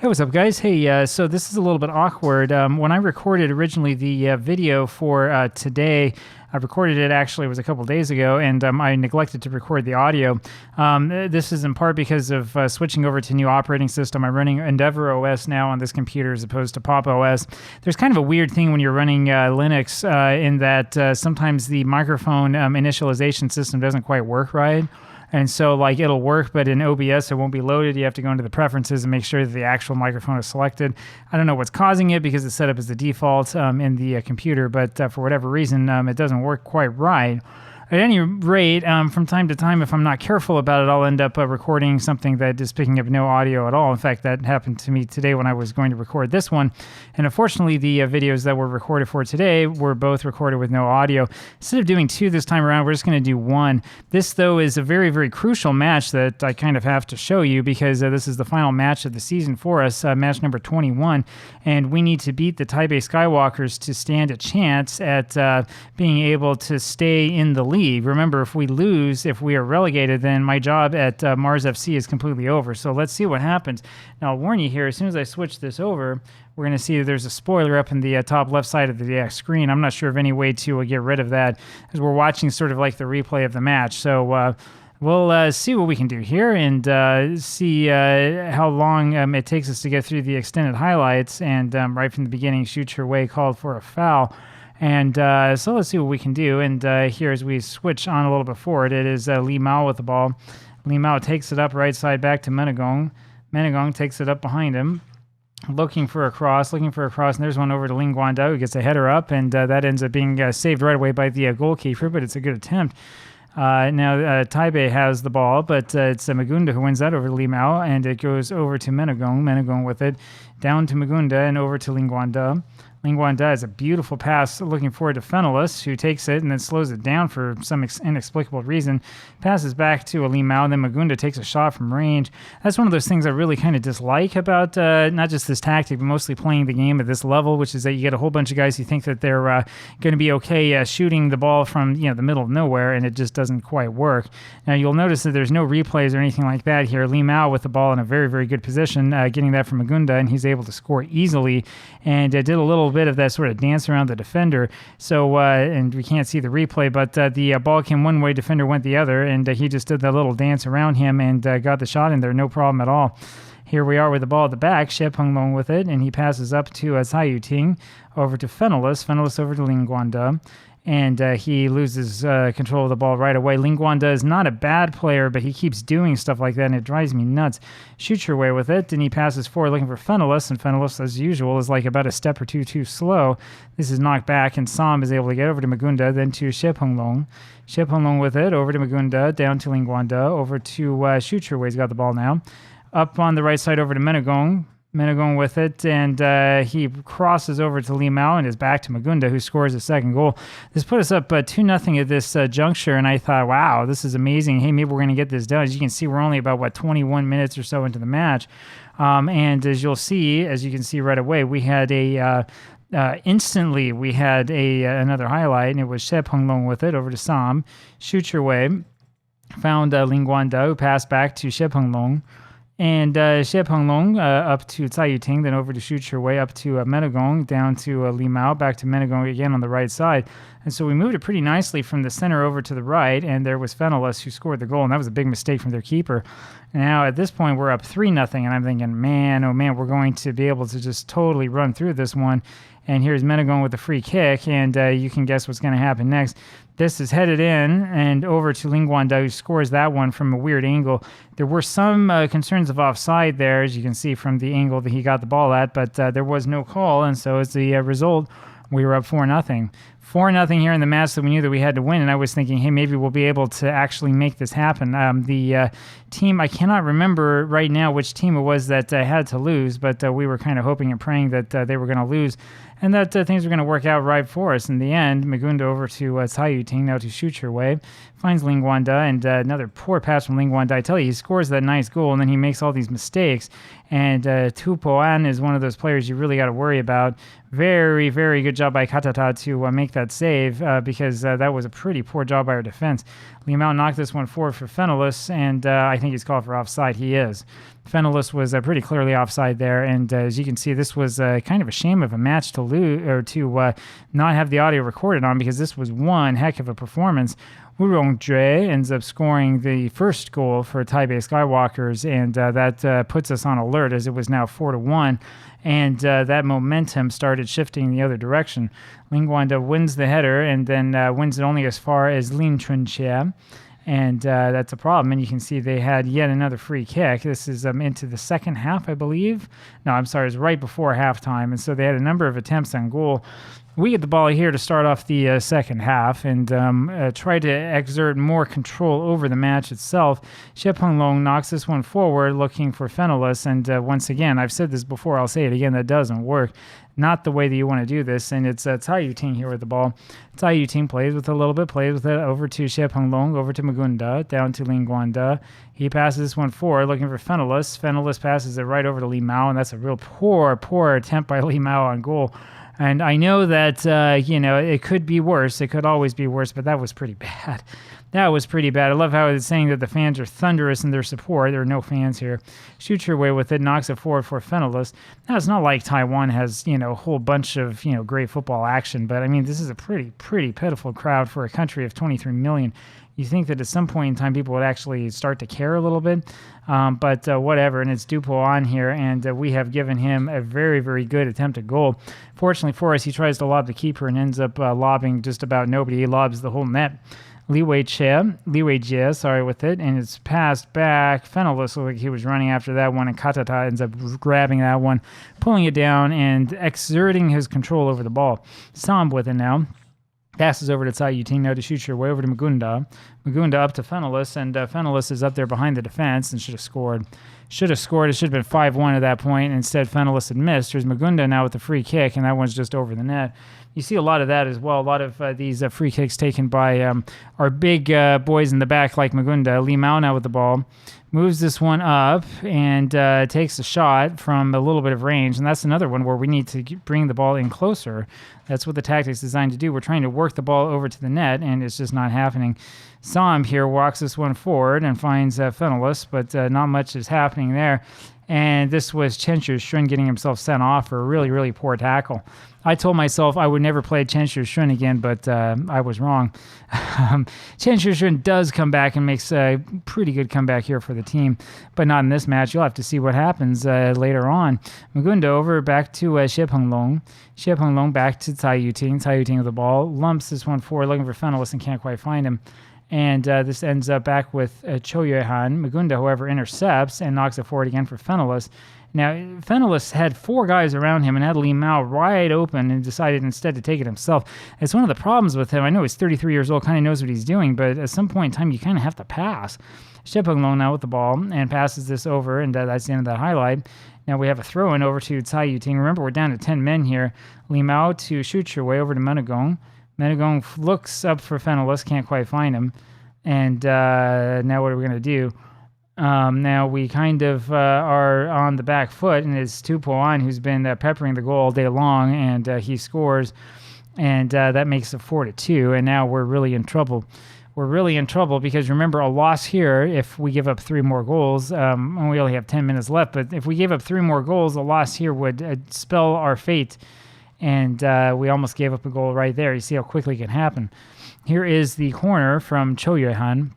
Hey, what's up, guys? Hey, so this is a little bit awkward. When I recorded originally the video for today, I recorded it actually, it was a couple days ago, and I neglected to record the audio. This is in part because of switching over to a new operating system. I'm running Endeavour OS now on this computer as opposed to Pop OS. There's kind of a weird thing when you're running Linux in that sometimes the microphone initialization system doesn't quite work right. And so, like, it'll work, but in OBS, it won't be loaded. You have to go into the preferences and make sure that the actual microphone is selected. I don't know what's causing it because it's set up as the default in the computer, but for whatever reason, it doesn't work quite right. At any rate, from time to time, if I'm not careful about it, I'll end up recording something that is picking up no audio at all. In fact, that happened to me today when I was going to record this one. And unfortunately, the videos that were recorded for today were both recorded with no audio. Instead of doing two this time around, we're just going to do one. This, though, is a very, very crucial match that I kind of have to show you because this is the final match of the season for us, match number 21. And we need to beat the Taipei Skywalkers to stand a chance at being able to stay in the league. Remember, if we lose, if we are relegated, then my job at Mars FC is completely over. So let's see what happens. Now, I'll warn you here, as soon as I switch this over, we're going to see that there's a spoiler up in the top left side of the screen. I'm not sure of any way to get rid of that, as we're watching sort of like the replay of the match. So we'll see what we can do here and see how long it takes us to get through the extended highlights. And right from the beginning, Shoot Your Way called for a foul. And so let's see what we can do. And here, as we switch on a little bit forward, it is Li Mao with the ball. Li Mao takes it up right side back to Menegong. Menegong takes it up behind him, looking for a cross. And there's one over to Ling Guanda, who gets a header up, and that ends up being saved right away by the goalkeeper, but it's a good attempt. Now, Taipei has the ball, but it's Magunda who wins that over to Li Mao, and it goes over to Menegong. Menegong with it, down to Magunda, and over to Ling Guanda. Ling Guanda has a beautiful pass looking forward to Fenelus, who takes it and then slows it down for some inexplicable reason. Passes back to Li Mao, then Magunda takes a shot from range. That's one of those things I really kind of dislike about not just this tactic, but mostly playing the game at this level, which is that you get a whole bunch of guys who think that they're going to be okay shooting the ball from the middle of nowhere, and it just doesn't quite work. Now, you'll notice that there's no replays or anything like that here. Li Mao with the ball in a very, very good position, getting that from Magunda, and he's able to score easily, and did a little bit of that sort of dance around the defender. So, and we can't see the replay, but the ball came one way, defender went the other, and he just did that little dance around him and got the shot in there, no problem at all. Here we are with the ball at the back, Xie Penglong with it, and he passes up to Cai Yuting, over to Fenelus over to Ling Guanda. And he loses control of the ball right away. Ling Guanda is not a bad player, but he keeps doing stuff like that, and it drives me nuts. Shoot Your Way with it, and he passes forward looking for Fenelus, and Fenelus, as usual, is like about a step or two too slow. This is knocked back, and Sam is able to get over to Magunda, then to Xie Penglong. Xie Penglong with it, over to Magunda, down to Ling Guanda, over to Shoot Your Way. He's got the ball now. Up on the right side over to Menegong. Menegong with it, and he crosses over to Li Mao and is back to Magunda, who scores a second goal. This put us up 2-0 at this juncture, and I thought, wow, this is amazing. Hey, maybe we're going to get this done. As you can see, we're only about 21 minutes or so into the match, and as you can see right away, we had instantly we had another highlight, and it was Xie Penglong with it over to Sam. Shoot Your Way, found Ling Guanda, who passed back to Xie Penglong. And Xie Penglong up to Cai Yuting, then over to Shoot Your Way, up to Menegong, down to Li Mao, back to Menegong again on the right side. And so we moved it pretty nicely from the center over to the right, and there was Fenelus who scored the goal, and that was a big mistake from their keeper. Now, at this point, we're up 3-0, and I'm thinking, man, oh man, we're going to be able to just totally run through this one. And here's Menegong with a free kick, and you can guess what's going to happen next. This is headed in and over to Ling Guanda, who scores that one from a weird angle. There were some concerns of offside there, as you can see from the angle that he got the ball at, but there was no call, and so as the result, we were up 4-0. 4-0 here in the match that we knew that we had to win, and I was thinking, hey, maybe we'll be able to actually make this happen. The team, I cannot remember right now which team it was that had to lose, but we were kind of hoping and praying that they were going to lose, and that things were going to work out right for us. In the end, Magunda over to Cai Yuting, now to Shoot Your Way, finds Ling Guanda, and another poor pass from Ling Guanda. I tell you, he scores that nice goal, and then he makes all these mistakes, and Tu Poan is one of those players you really got to worry about. Very, very good job by Katata to make that save because that was a pretty poor job by our defense. Li Mao knocked this one forward for Fenelus, and I think he's called for offside. He is. Fenelus was pretty clearly offside there, and as you can see, this was kind of a shame of a match to lose or to not have the audio recorded on, because this was one heck of a performance. Wu Rongjue ends up scoring the first goal for Taipei Skywalkers, and that puts us on alert, as it was now 4-1, and that momentum started shifting the other direction. Lin Guanda wins the header, and then wins it only as far as Lin Chunxie. And that's a problem. And you can see they had yet another free kick. This is into the second half, I believe. No, I'm sorry, it was right before halftime. And so they had a number of attempts on goal. We get the ball here to start off the second half and try to exert more control over the match itself. Xie Penglong knocks this one forward, looking for Fenelus. And once again, I've said this before, I'll say it again, that doesn't work. Not the way that you want to do this, and it's Cai Yuting here with the ball. Cai Yuting plays with it over to Xie Penglong, over to Magunda, down to Lin Guanda. He passes this one forward, looking for Fenelus. Fenelus passes it right over to Li Mao, and that's a real poor attempt by Li Mao on goal. And I know that, it could be worse. It could always be worse, but that was pretty bad. That was pretty bad. I love how it's saying that the fans are thunderous in their support. There are no fans here. Shoots your way with it, knocks it forward for Fenelus. Now, it's not like Taiwan has, a whole bunch of, great football action, but I mean, this is a pretty pitiful crowd for a country of 23 million. You think that at some point in time people would actually start to care a little bit, but whatever. And it's Dupo on here, and we have given him a very, very good attempt at goal. Fortunately for us, he tries to lob the keeper and ends up lobbing just about nobody. He lobs the whole net. Li Weijie, with it, and it's passed back. Fenelus looked like he was running after that one, and Katata ends up grabbing that one, pulling it down, and exerting his control over the ball. Samb with it now. Passes over to Cai Yuting now to shoot your way over to Magunda. Magunda up to Fenelus, and Fenelus is up there behind the defense and should have scored. It should have been 5-1 at that point. Instead, Fenelus had missed. There's Magunda now with the free kick, and that one's just over the net. You see a lot of that as well. A lot of these free kicks taken by our big boys in the back, like Magunda. Li Mao now with the ball. Moves this one up and takes a shot from a little bit of range. And that's another one where we need to bring the ball in closer. That's what the tactic's designed to do. We're trying to work the ball over to the net, and it's just not happening. Samb here walks this one forward and finds Fenelus, but not much is happening there. And this was Chen Shushun getting himself sent off for a really, really poor tackle. I told myself I would never play Chen Shushun again, but I was wrong. Chen Shushun does come back and makes a pretty good comeback here for the team, but not in this match. You'll have to see what happens later on. Magunda over back to Xie Penglong. Xie Penglong back to Cai Yuting. Cai Yuting with the ball. Lumps this one forward, looking for Fenelus and can't quite find him. And this ends up back with Chou Yuehan. Magunda, however, intercepts and knocks it forward again for Fenelus. Now, Fenelus had 4 guys around him and had Li Mao wide open and decided instead to take it himself. It's one of the problems with him. I know he's 33 years old, kind of knows what he's doing, but at some point in time, you kind of have to pass. Xie Penglong now with the ball and passes this over, and that's the end of that highlight. Now we have a throw-in over to Cai Yuting. Remember, we're down to 10 men here. Li Mao to shoot your way over to Menegong. Menegong looks up for Fenelus, can't quite find him. And now what are we going to do? Now we kind of are on the back foot, and it's Tupo on who's been peppering the goal all day long, and he scores, and that makes it 4-2, and now we're really in trouble. We're really in trouble because, remember, a loss here, if we give up 3 more goals, and we only have 10 minutes left, but if we gave up 3 more goals, a loss here would spell our fate, and we almost gave up a goal right there. You see how quickly it can happen. Here is the corner from Chou Yuehan.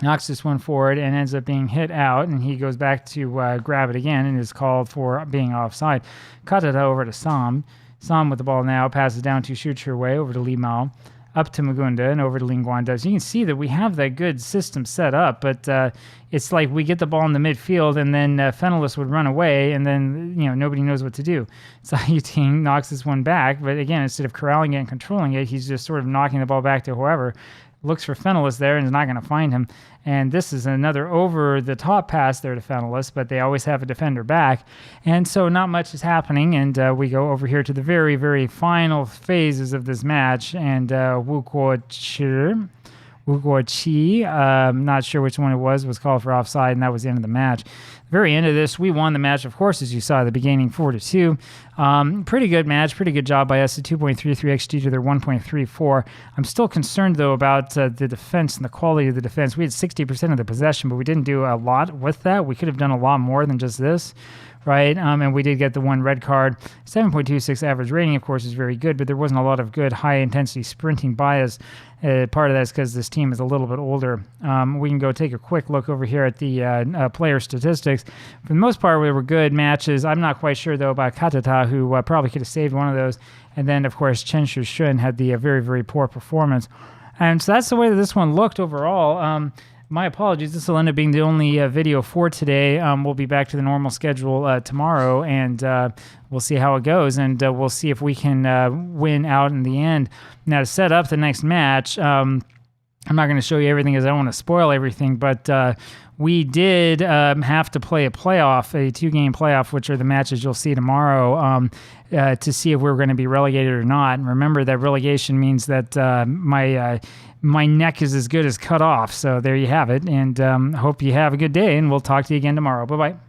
Knocks this one forward and ends up being hit out, and he goes back to grab it again and is called for being offside. Katata over to Samb. Samb with the ball now, passes down to shoot your way over to Li Mao, up to Magunda and over to Lin Guanda. So you can see that we have that good system set up, but it's like we get the ball in the midfield and then Fenelus would run away, and then nobody knows what to do. So Yuting knocks this one back, but again, instead of corralling it and controlling it, he's just sort of knocking the ball back to whoever. Looks for Fenelus there and is not going to find him. And this is another over-the-top pass there to Fenelus, but they always have a defender back. And so not much is happening, and we go over here to the very, very final phases of this match. And Wu Guoqi, not sure which one it was called for offside, and that was the end of the match. very end of this, we won the match, of course, as you saw at the beginning, 4-2. Pretty good match, pretty good job by us at 2.33 XG to their 1.34. I'm still concerned, though, about the defense and the quality of the defense. We had 60% of the possession, but we didn't do a lot with that. We could have done a lot more than just this. Right, and we did get the one red card. 7.26 average rating, of course, is very good, but there wasn't a lot of good high-intensity sprinting by us. Part of that is because this team is a little bit older. We can go take a quick look over here at the player statistics. For the most part, we were good matches. I'm not quite sure, though, about Katata, who probably could have saved one of those. And then, of course, Chen Shushun had the very, very poor performance. And so that's the way that this one looked overall. My apologies. This will end up being the only video for today. We'll be back to the normal schedule tomorrow, and we'll see how it goes, and we'll see if we can win out in the end. Now, to set up the next match, I'm not going to show you everything because I don't want to spoil everything, but we did have to play a 2-game playoff, which are the matches you'll see tomorrow, to see if we were going to be relegated or not. And remember that relegation means that my neck is as good as cut off. So there you have it. And hope you have a good day, and we'll talk to you again tomorrow. Bye-bye.